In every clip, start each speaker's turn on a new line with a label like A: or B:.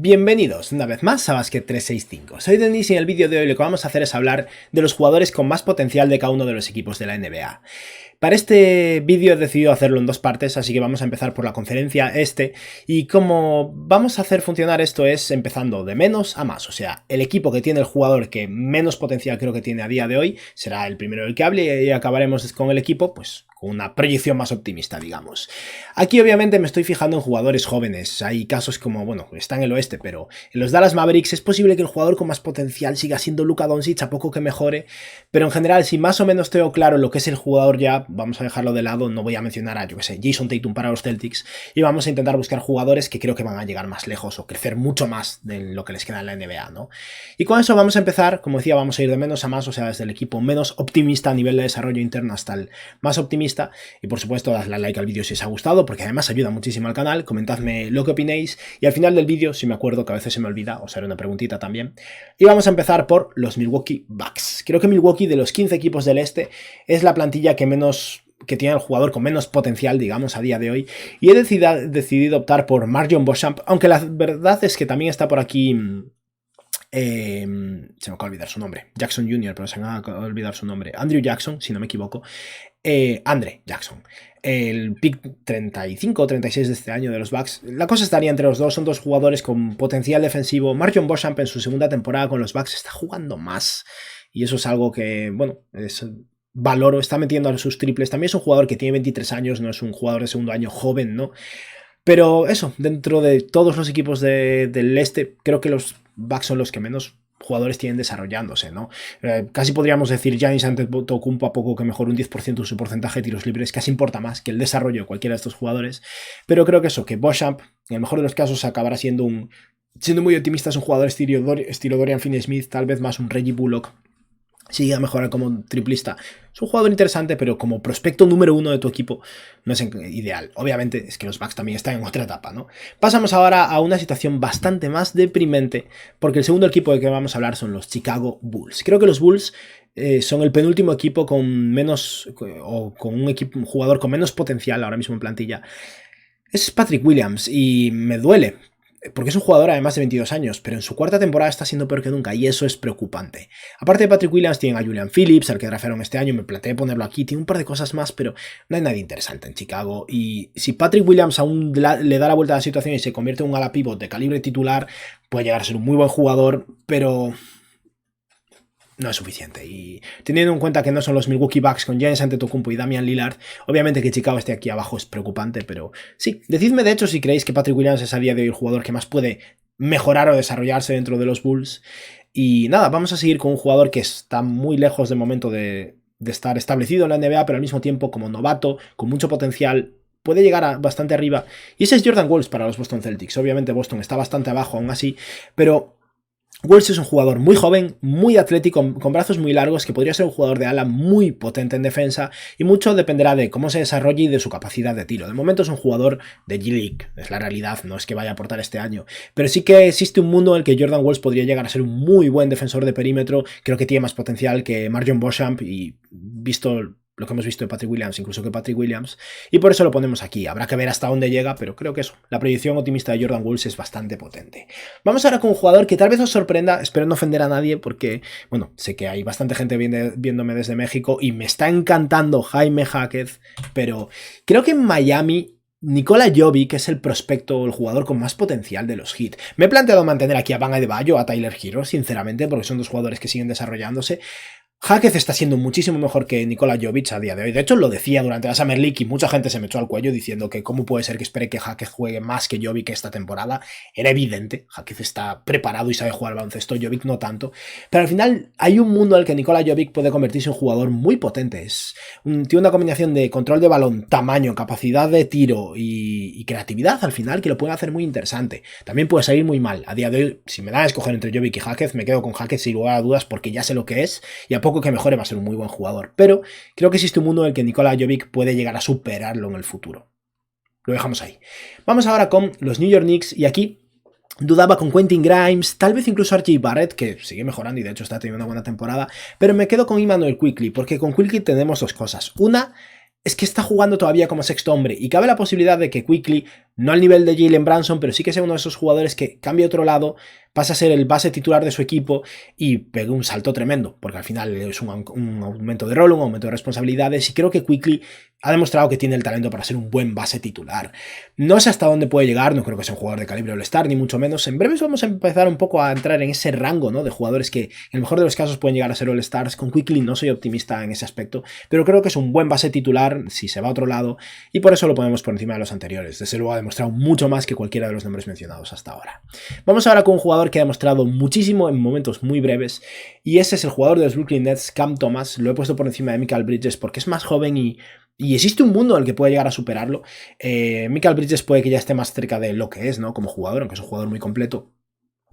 A: Bienvenidos una vez más a Basket 365. Soy Denis y en el vídeo de hoy lo que vamos a hacer es hablar de los jugadores con más potencial de cada uno de los equipos de la NBA. Para este vídeo he decidido hacerlo en dos partes, así que vamos a empezar por la conferencia este, y cómo vamos a hacer funcionar esto es empezando de menos a más, o sea, el equipo que tiene el jugador que menos potencial creo que tiene a día de hoy será el primero el que hable y acabaremos con el equipo, pues con una proyección más optimista, digamos. Aquí obviamente me estoy fijando en jugadores jóvenes, hay casos como, bueno, está en el oeste, pero en los Dallas Mavericks es posible que el jugador con más potencial siga siendo Luka Doncic, a poco que mejore, pero en general si más o menos tengo claro lo que es el jugador ya, vamos a dejarlo de lado, no voy a mencionar a, yo que sé, Jason Tatum para los Celtics, y vamos a intentar buscar jugadores que creo que van a llegar más lejos o crecer mucho más de lo que les queda en la NBA, ¿no? Y con eso vamos a empezar, como decía, vamos a ir de menos a más, o sea, desde el equipo menos optimista a nivel de desarrollo interno hasta el más optimista. Y por supuesto, dadle a like al vídeo si os ha gustado, porque además ayuda muchísimo al canal. Comentadme lo que opinéis y al final del vídeo, si me acuerdo, que a veces se me olvida, os haré una preguntita también. Y vamos a empezar por los Milwaukee Bucks. Creo que Milwaukee, de los 15 equipos del este, es la plantilla que tiene el jugador con menos potencial, digamos, a día de hoy. Y he decidido optar por MarJon Beauchamp, aunque la verdad es que también está por aquí... se me acaba de olvidar su nombre, Jackson Jr., pero se me acaba de olvidar su nombre, Andrew Jackson, si no me equivoco. Andre Jackson, el pick 35 o 36 de este año de los Bucks. La cosa estaría entre los dos, son dos jugadores con potencial defensivo. MarJon Beauchamp en su segunda temporada con los Bucks está jugando más y eso es algo que, bueno, valoro, está metiendo a sus triples. También es un jugador que tiene 23 años, no es un jugador de segundo año joven, ¿no? Pero eso, dentro de todos los equipos del este, creo que los Bucks son los que menos jugadores tienen desarrollándose, ¿no? Casi podríamos decir Giannis Antetokounmpo a poco que mejor un 10% de su porcentaje de tiros libres, casi importa más que el desarrollo de cualquiera de estos jugadores, pero creo que eso, que Beauchamp, en el mejor de los casos, acabará siendo muy optimista, es un jugador estilo Dorian Finney-Smith, tal vez más un Reggie Bullock, si llega a mejorar como triplista. Es un jugador interesante, pero como prospecto número uno de tu equipo no es ideal. Obviamente es que los Bucks también están en otra etapa, ¿no? Pasamos ahora a una situación bastante más deprimente, porque el segundo equipo del que vamos a hablar son los Chicago Bulls. Creo que los Bulls son el penúltimo equipo con menos, o con un jugador con menos potencial ahora mismo en plantilla. Es Patrick Williams y me duele, porque es un jugador además de 22 años, pero en su cuarta temporada está siendo peor que nunca y eso es preocupante. Aparte de Patrick Williams tienen a Julian Phillips, al que draftearon este año, me planteé ponerlo aquí, tiene un par de cosas más, pero no hay nadie interesante en Chicago. Y si Patrick Williams aún le da la vuelta a la situación y se convierte en un ala pivot de calibre titular, puede llegar a ser un muy buen jugador, pero no es suficiente. Y teniendo en cuenta que no son los Milwaukee Bucks con Giannis Antetokounmpo y Damian Lillard, obviamente que Chicago esté aquí abajo es preocupante, pero sí, decidme de hecho si creéis que Patrick Williams es a día de hoy el jugador que más puede mejorar o desarrollarse dentro de los Bulls. Y nada, vamos a seguir con un jugador que está muy lejos de momento de estar establecido en la NBA, pero al mismo tiempo como novato, con mucho potencial, puede llegar bastante arriba. Y ese es Jordan Walls para los Boston Celtics. Obviamente Boston está bastante abajo aún así, pero Walls es un jugador muy joven, muy atlético, con brazos muy largos, que podría ser un jugador de ala muy potente en defensa y mucho dependerá de cómo se desarrolle y de su capacidad de tiro. De momento es un jugador de G-League, es la realidad, no es que vaya a aportar este año, pero sí que existe un mundo en el que Jordan Walls podría llegar a ser un muy buen defensor de perímetro, creo que tiene más potencial que MarJon Beauchamp y visto lo que hemos visto de Patrick Williams, incluso que Patrick Williams, y por eso lo ponemos aquí. Habrá que ver hasta dónde llega, pero creo que eso, la proyección optimista de Jordan Walls es bastante potente. Vamos ahora con un jugador que tal vez os sorprenda, espero no ofender a nadie, porque, bueno, sé que hay bastante gente viéndome desde México y me está encantando Jaime Jaquez, pero creo que en Miami Nikola Jovic es el prospecto, el jugador con más potencial de los Heat. Me he planteado mantener aquí a Bam Adebayo, a Tyler Herro, sinceramente, porque son dos jugadores que siguen desarrollándose. Jaquez está siendo muchísimo mejor que Nikola Jovic a día de hoy. De hecho, lo decía durante la Summer League y mucha gente se me echó al cuello diciendo que cómo puede ser que espere que Jaquez juegue más que Jovic esta temporada. Era evidente, Jaquez está preparado y sabe jugar al baloncesto, Jovic no tanto. Pero al final hay un mundo en el que Nikola Jovic puede convertirse en un jugador muy potente. Tiene una combinación de control de balón, tamaño, capacidad de tiro y creatividad al final que lo puede hacer muy interesante. También puede salir muy mal. A día de hoy, si me dan a escoger entre Jovic y Jaquez, me quedo con Jaquez sin lugar a dudas porque ya sé lo que es y a poco que mejore va a ser un muy buen jugador, pero creo que existe un mundo en el que Nikola Jovic puede llegar a superarlo en el futuro. Lo dejamos ahí. Vamos ahora con los New York Knicks y aquí dudaba con Quentin Grimes, tal vez incluso R.J. Barrett, que sigue mejorando y de hecho está teniendo una buena temporada, pero me quedo con Immanuel Quickley, porque con Quickley tenemos dos cosas. Una, es que está jugando todavía como sexto hombre y cabe la posibilidad de que Quickley, no al nivel de Jalen Brunson, pero sí que sea uno de esos jugadores que cambie a otro lado, pasa a ser el base titular de su equipo y pegue un salto tremendo, porque al final es un aumento de rol, un aumento de responsabilidades y creo que Quickley ha demostrado que tiene el talento para ser un buen base titular. No sé hasta dónde puede llegar, no creo que sea un jugador de calibre All-Star, ni mucho menos. En breves vamos a empezar un poco a entrar en ese rango, ¿no?, de jugadores que en el mejor de los casos pueden llegar a ser All-Stars. Con Quickley no soy optimista en ese aspecto, pero creo que es un buen base titular si se va a otro lado y por eso lo ponemos por encima de los anteriores. Desde luego ha demostrado mucho más que cualquiera de los nombres mencionados hasta ahora. Vamos ahora con un jugador que ha demostrado muchísimo en momentos muy breves y ese es el jugador de los Brooklyn Nets, Cam Thomas. Lo he puesto por encima de Mikal Bridges porque es más joven y existe un mundo en el que puede llegar a superarlo. Mikal Bridges puede que ya esté más cerca de lo que es, ¿no?, como jugador, aunque es un jugador muy completo.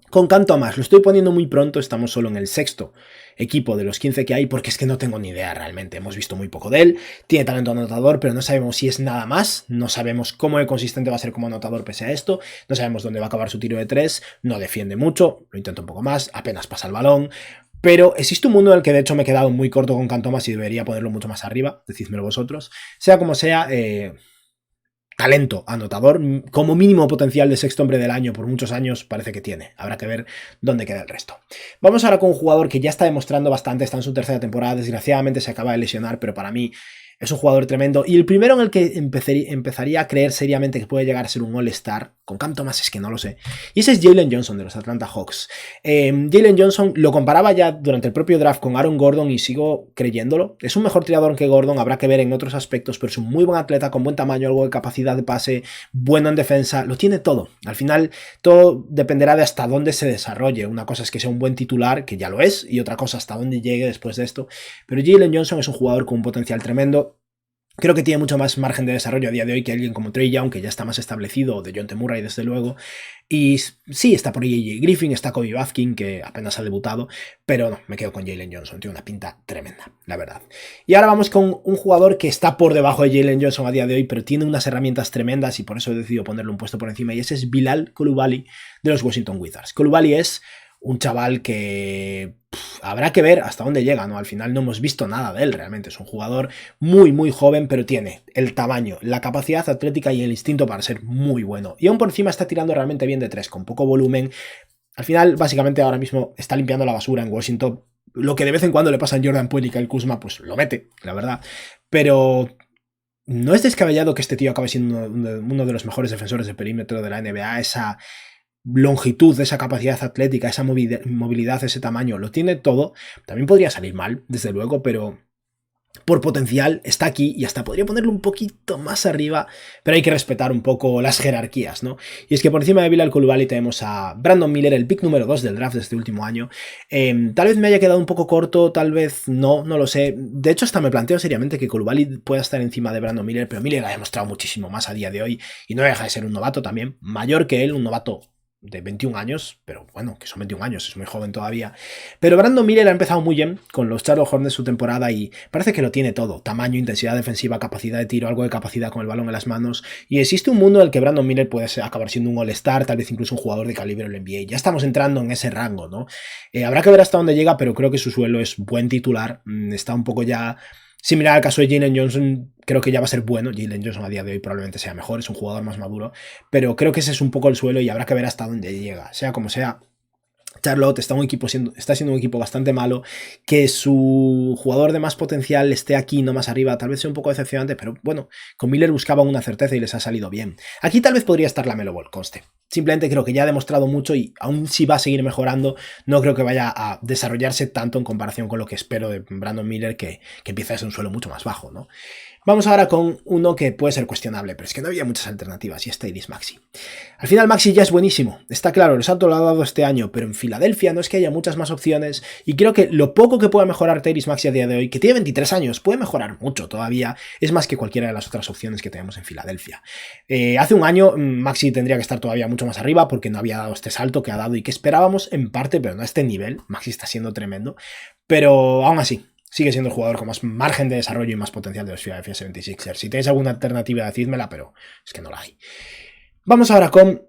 A: Con Cam Thomas lo estoy poniendo muy pronto, estamos solo en el sexto equipo de los 15 que hay, porque es que no tengo ni idea realmente, hemos visto muy poco de él, tiene talento anotador, pero no sabemos si es nada más, no sabemos cómo de consistente va a ser como anotador pese a esto, no sabemos dónde va a acabar su tiro de 3, no defiende mucho, lo intenta un poco más, apenas pasa el balón, pero existe un mundo en el que de hecho me he quedado muy corto con Cam Thomas y debería ponerlo mucho más arriba, decídmelo vosotros, sea como sea, talento anotador, como mínimo potencial de sexto hombre del año por muchos años parece que tiene. Habrá que ver dónde queda el resto. Vamos ahora con un jugador que ya está demostrando bastante, está en su tercera temporada, desgraciadamente se acaba de lesionar, pero para mí es un jugador tremendo y el primero en el que empezaría a creer seriamente que puede llegar a ser un All-Star, con Cam Thomas es que no lo sé, y ese es Jalen Johnson de los Atlanta Hawks. Jalen Johnson lo comparaba ya durante el propio draft con Aaron Gordon y sigo creyéndolo. Es un mejor tirador que Gordon, habrá que ver en otros aspectos, pero es un muy buen atleta con buen tamaño, algo de capacidad de pase, bueno en defensa, lo tiene todo. Al final todo dependerá de hasta dónde se desarrolle. Una cosa es que sea un buen titular, que ya lo es, y otra cosa hasta dónde llegue después de esto, pero Jalen Johnson es un jugador con un potencial tremendo. Creo que tiene mucho más margen de desarrollo a día de hoy que alguien como Trae Young, que ya está más establecido, o de Dejounte Murray desde luego. Y sí, está por ahí J.J. Griffin, está Kobe Bufkin, que apenas ha debutado, pero no, me quedo con Jalen Johnson, tiene una pinta tremenda, la verdad. Y ahora vamos con un jugador que está por debajo de Jalen Johnson a día de hoy, pero tiene unas herramientas tremendas y por eso he decidido ponerle un puesto por encima, y ese es Bilal Coulibaly de los Washington Wizards. Coulibaly es un chaval que habrá que ver hasta dónde llega, ¿no? Al final no hemos visto nada de él realmente, es un jugador muy muy joven, pero tiene el tamaño, la capacidad atlética y el instinto para ser muy bueno, y aún por encima está tirando realmente bien de 3, con poco volumen. Al final, básicamente ahora mismo está limpiando la basura en Washington, lo que de vez en cuando le pasa a Jordan Poole y Kyle Kuzma, pues lo mete, la verdad, pero no es descabellado que este tío acabe siendo uno de los mejores defensores de perímetro de la NBA. Esa longitud, esa capacidad atlética, esa movilidad, ese tamaño, lo tiene todo. También podría salir mal, desde luego, pero por potencial está aquí y hasta podría ponerlo un poquito más arriba, pero hay que respetar un poco las jerarquías, ¿no? Y es que por encima de Bilal Coulibaly tenemos a Brandon Miller, el pick número 2 del draft de este último año. Tal vez me haya quedado un poco corto, tal vez no lo sé. De hecho, hasta me planteo seriamente que Coulibaly pueda estar encima de Brandon Miller, pero Miller ha demostrado muchísimo más a día de hoy y no deja de ser un novato también, mayor que él, un novato de 21 años, pero bueno, que son 21 años, es muy joven todavía. Pero Brandon Miller ha empezado muy bien con los Charlotte Hornets su temporada y parece que lo tiene todo: tamaño, intensidad defensiva, capacidad de tiro, algo de capacidad con el balón en las manos, y existe un mundo en el que Brandon Miller puede acabar siendo un All-Star, tal vez incluso un jugador de calibre del NBA. Ya estamos entrando en ese rango, ¿no? Habrá que ver hasta dónde llega, pero creo que su suelo es buen titular, está un poco ya similar al caso de Jalen Johnson. Creo que ya va a ser bueno. Jalen Johnson a día de hoy probablemente sea mejor, es un jugador más maduro, pero creo que ese es un poco el suelo y habrá que ver hasta dónde llega. Sea como sea, Charlotte está siendo un equipo bastante malo. Que su jugador de más potencial esté aquí, no más arriba, tal vez sea un poco decepcionante, pero bueno, con Miller buscaban una certeza y les ha salido bien. Aquí tal vez podría estar la Melo Ball, conste. Simplemente creo que ya ha demostrado mucho y aún si va a seguir mejorando, no creo que vaya a desarrollarse tanto en comparación con lo que espero de Brandon Miller, que empieza a ser un suelo mucho más bajo, ¿no? Vamos ahora con uno que puede ser cuestionable, pero es que no había muchas alternativas, y es Tyrese Maxey. Al final Maxey ya es buenísimo, está claro, el salto lo ha dado este año, pero en Filadelfia no es que haya muchas más opciones, y creo que lo poco que pueda mejorar Tyrese Maxey a día de hoy, que tiene 23 años, puede mejorar mucho todavía, es más que cualquiera de las otras opciones que tenemos en Filadelfia. Hace un año Maxey tendría que estar todavía mucho más arriba, porque no había dado este salto que ha dado y que esperábamos en parte, pero no a este nivel. Maxey está siendo tremendo, pero aún así sigue siendo el jugador con más margen de desarrollo y más potencial de los Philadelphia 76ers. Si tenéis alguna alternativa, decídmela, pero es que no la hay. Vamos ahora con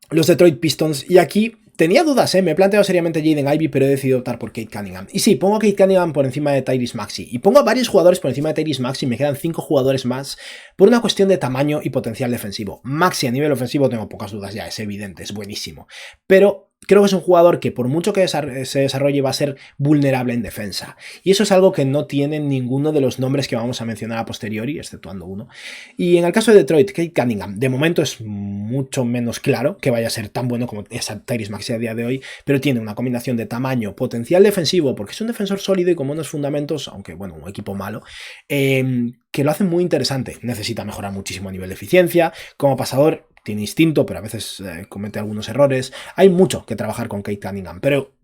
A: los Detroit Pistons, y aquí Tenía dudas, me he planteado seriamente Jaden Ivey, pero he decidido optar por Cade Cunningham. Y sí, pongo a Cade Cunningham por encima de Tyrese Maxey. Y pongo a varios jugadores por encima de Tyrese Maxey. Me quedan 5 jugadores más por una cuestión de tamaño y potencial defensivo. Maxey a nivel ofensivo tengo pocas dudas ya, es evidente, es buenísimo. Pero creo que es un jugador que por mucho que se desarrolle va a ser vulnerable en defensa. Y eso es algo que no tiene ninguno de los nombres que vamos a mencionar a posteriori, exceptuando uno. Y en el caso de Detroit, Cade Cunningham, de momento es mucho menos claro que vaya a ser tan bueno como es Tyrese Maxey a día de hoy, pero tiene una combinación de tamaño, potencial defensivo, porque es un defensor sólido y con buenos fundamentos, aunque bueno, un equipo malo, que lo hace muy interesante. Necesita mejorar muchísimo a nivel de eficiencia, como pasador tiene instinto, pero a veces comete algunos errores. Hay mucho que trabajar con Cade Cunningham, pero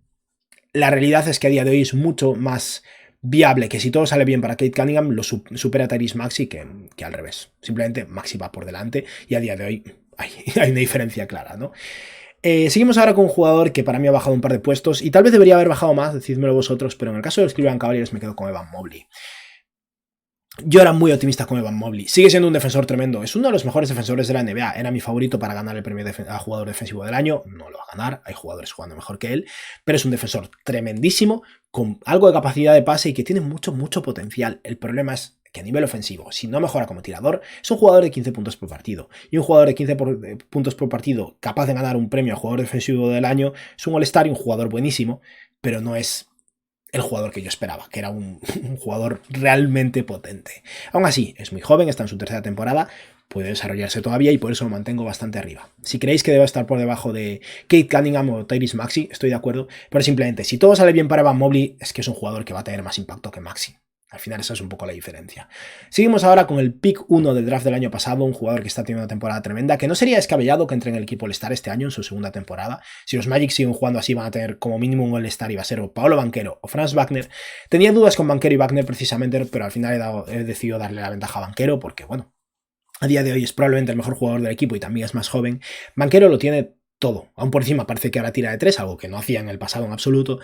A: la realidad es que a día de hoy es mucho más viable que si todo sale bien para Cade Cunningham, lo supera Tyrese Maxey que al revés. Simplemente Maxey va por delante y a día de hoy hay una diferencia clara, ¿no? Seguimos ahora con un jugador que para mí ha bajado un par de puestos y tal vez debería haber bajado más, decídmelo vosotros, pero en el caso de los Cleveland Cavaliers me quedo con Evan Mobley. Yo era muy optimista con Evan Mobley. Sigue siendo un defensor tremendo. Es uno de los mejores defensores de la NBA. Era mi favorito para ganar el premio a jugador defensivo del año. No lo va a ganar. Hay jugadores jugando mejor que él. Pero es un defensor tremendísimo, con algo de capacidad de pase y que tiene mucho potencial. El problema es que a nivel ofensivo, si no mejora como tirador, es un jugador de 15 puntos por partido. Y un jugador de 15 puntos por partido capaz de ganar un premio a jugador defensivo del año es un All-Star y un jugador buenísimo, pero no es el jugador que yo esperaba, que era un jugador realmente potente. Aún así, es muy joven, está en su tercera temporada, puede desarrollarse todavía y por eso lo mantengo bastante arriba. Si creéis que debe estar por debajo de Cade Cunningham o Tyrese Maxey, estoy de acuerdo, pero simplemente, si todo sale bien para Evan Mobley, es que es un jugador que va a tener más impacto que Maxey. Al final esa es un poco la diferencia. Seguimos ahora con el pick 1 del draft del año pasado, un jugador que está teniendo una temporada tremenda, que no sería descabellado que entre en el equipo All-Star este año en su segunda temporada. Si los Magic siguen jugando así van a tener como mínimo un All-Star y va a ser o Paolo Banchero o Franz Wagner. Tenía dudas con Banchero y Wagner precisamente, pero al final he decidido darle la ventaja a Banchero porque, bueno, a día de hoy es probablemente el mejor jugador del equipo y también es más joven. Banchero lo tiene todo, aún por encima parece que ahora tira de 3, algo que no hacía en el pasado en absoluto,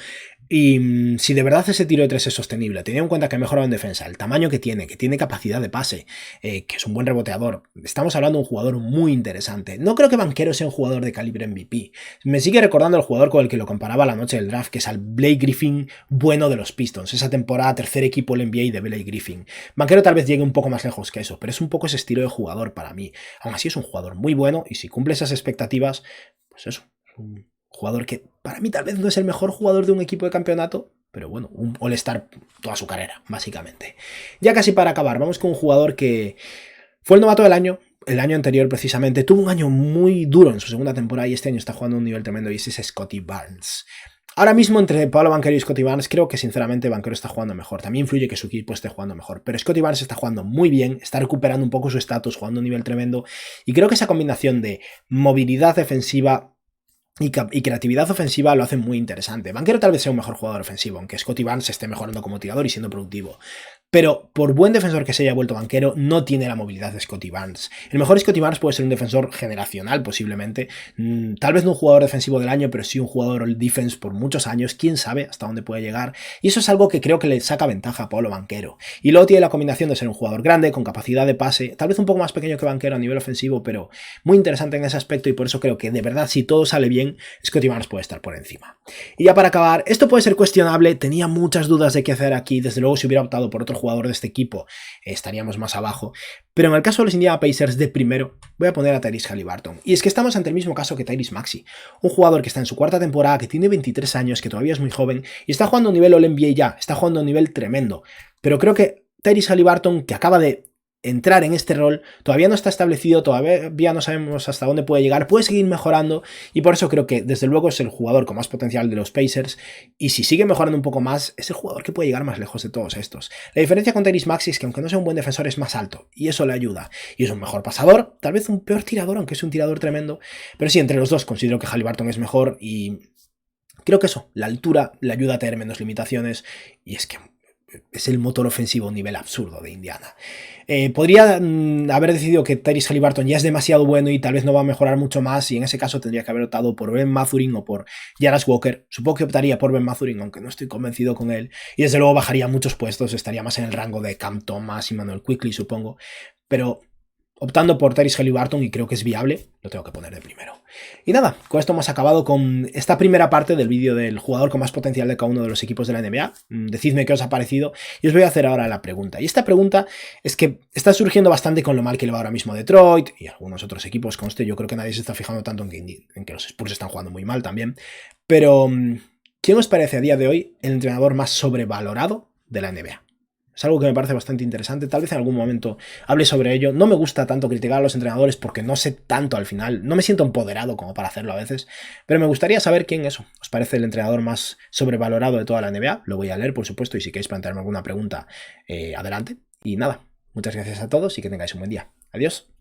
A: y si de verdad ese tiro de 3 es sostenible, teniendo en cuenta que ha mejorado en defensa, el tamaño que tiene capacidad de pase, que es un buen reboteador, estamos hablando de un jugador muy interesante. No creo que Banchero sea un jugador de calibre MVP, me sigue recordando el jugador con el que lo comparaba la noche del draft, que es al Blake Griffin bueno de los Pistons, esa temporada tercer equipo del NBA de Blake Griffin. Banchero tal vez llegue un poco más lejos que eso, pero es un poco ese estilo de jugador para mí. Aún así es un jugador muy bueno y si cumple esas expectativas, pues eso, un jugador que para mí tal vez no es el mejor jugador de un equipo de campeonato, pero bueno, un All-Star toda su carrera, básicamente. Ya casi para acabar, vamos con un jugador que fue el novato del año, el año anterior precisamente, tuvo un año muy duro en su segunda temporada y este año está jugando a un nivel tremendo y ese es Scottie Barnes. Ahora mismo entre Paolo Banchero y Scottie Barnes creo que sinceramente Banchero está jugando mejor. También influye que su equipo esté jugando mejor. Pero Scottie Barnes está jugando muy bien, está recuperando un poco su estatus, jugando a un nivel tremendo. Y creo que esa combinación de movilidad defensiva y creatividad ofensiva lo hace muy interesante. Banchero tal vez sea un mejor jugador ofensivo, aunque Scottie Barnes esté mejorando como tirador y siendo productivo. Pero por buen defensor que se haya vuelto Banchero, no tiene la movilidad de Scottie Barnes. El mejor Scottie Barnes puede ser un defensor generacional, posiblemente. Tal vez no un jugador defensivo del año, pero sí un jugador all defense por muchos años. Quién sabe hasta dónde puede llegar. Y eso es algo que creo que le saca ventaja a Paolo Banchero. Y luego tiene la combinación de ser un jugador grande, con capacidad de pase, tal vez un poco más pequeño que Banchero a nivel ofensivo, pero muy interesante en ese aspecto. Y por eso creo que de verdad, si todo sale bien, Scottie Barnes puede estar por encima. Y ya para acabar, esto puede ser cuestionable. Tenía muchas dudas de qué hacer aquí. Desde luego, si hubiera optado por otro jugador de este equipo, estaríamos más abajo. Pero en el caso de los Indiana Pacers, de primero voy a poner a Tyrese Haliburton. Y es que estamos ante el mismo caso que Tyrese Maxey, un jugador que está en su cuarta temporada, que tiene 23 años, que todavía es muy joven y está jugando a un nivel All-NBA ya, está jugando a un nivel tremendo. Pero creo que Tyrese Haliburton, que acaba de entrar en este rol, todavía no está establecido, todavía no sabemos hasta dónde puede llegar, puede seguir mejorando y por eso creo que desde luego es el jugador con más potencial de los Pacers y si sigue mejorando un poco más es el jugador que puede llegar más lejos de todos estos. La diferencia con Tyrese Maxey es que aunque no sea un buen defensor es más alto y eso le ayuda y es un mejor pasador, tal vez un peor tirador aunque es un tirador tremendo, pero sí, entre los dos considero que Haliburton es mejor y creo que eso, la altura le ayuda a tener menos limitaciones y es que es el motor ofensivo a un nivel absurdo de Indiana. Podría haber decidido que Tyrese Haliburton ya es demasiado bueno y tal vez no va a mejorar mucho más y en ese caso tendría que haber optado por Ben Mathurin o por Jarrett Walker. Supongo que optaría por Ben Mathurin, aunque no estoy convencido con él. Y desde luego bajaría muchos puestos, estaría más en el rango de Cam Thomas y Manuel Quickley, supongo. Pero optando por Tyrese Haliburton y creo que es viable, lo tengo que poner de primero. Y nada, con esto hemos acabado con esta primera parte del vídeo del jugador con más potencial de cada uno de los equipos de la NBA. Decidme qué os ha parecido y os voy a hacer ahora la pregunta. Y esta pregunta es que está surgiendo bastante con lo mal que le va ahora mismo a Detroit y algunos otros equipos. Conste, yo creo que nadie se está fijando tanto en que los Spurs están jugando muy mal también. Pero, ¿quién os parece a día de hoy el entrenador más sobrevalorado de la NBA? Es algo que me parece bastante interesante, tal vez en algún momento hable sobre ello. No me gusta tanto criticar a los entrenadores porque no sé tanto al final, no me siento empoderado como para hacerlo a veces, pero me gustaría saber quién eso os parece el entrenador más sobrevalorado de toda la NBA. Lo voy a leer, por supuesto, y si queréis plantearme alguna pregunta, adelante. Y nada, muchas gracias a todos y que tengáis un buen día. Adiós.